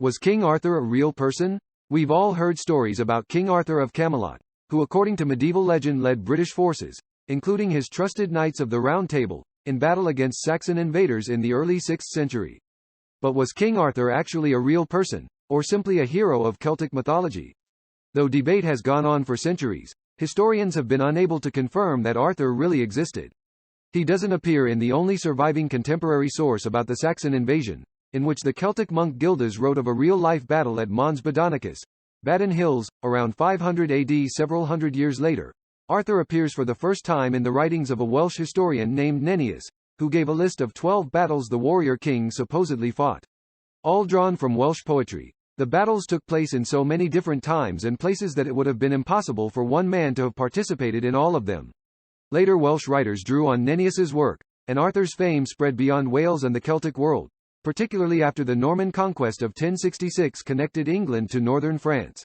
Was King Arthur a real person? We've all heard stories about King Arthur of Camelot, who according to medieval legend led British forces, including his trusted Knights of the Round Table, in battle against Saxon invaders in the early 6th century. But was King Arthur actually a real person, or simply a hero of Celtic mythology? Though debate has gone on for centuries, historians have been unable to confirm that Arthur really existed. He doesn't appear in the only surviving contemporary source about the Saxon invasion, in which the Celtic monk Gildas wrote of a real-life battle at Mons Badonicus, Badon Hills, around 500 AD. Several hundred years later, Arthur appears for the first time in the writings of a Welsh historian named Nennius, who gave a list of 12 battles the warrior king supposedly fought. All drawn from Welsh poetry, the battles took place in so many different times and places that it would have been impossible for one man to have participated in all of them. Later Welsh writers drew on Nennius's work, and Arthur's fame spread beyond Wales and the Celtic world, particularly after the Norman conquest of 1066 connected England to northern France.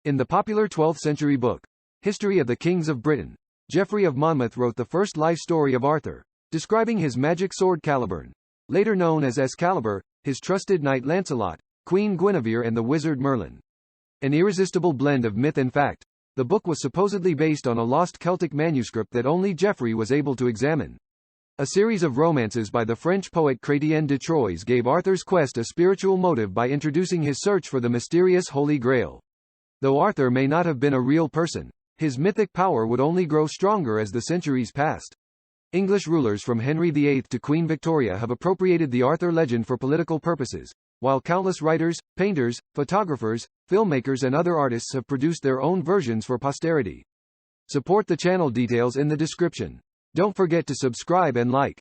In the popular 12th century book, History of the Kings of Britain, Geoffrey of Monmouth wrote the first life story of Arthur, describing his magic sword Caliburn, later known as Excalibur, his trusted knight Lancelot, Queen Guinevere and the wizard Merlin. An irresistible blend of myth and fact, the book was supposedly based on a lost Celtic manuscript that only Geoffrey was able to examine. A series of romances by the French poet Chrétien de Troyes gave Arthur's quest a spiritual motive by introducing his search for the mysterious Holy Grail. Though Arthur may not have been a real person, his mythic power would only grow stronger as the centuries passed. English rulers from Henry VIII to Queen Victoria have appropriated the Arthur legend for political purposes, while countless writers, painters, photographers, filmmakers and other artists have produced their own versions for posterity. Support the channel. Details in the description. Don't forget to subscribe and like.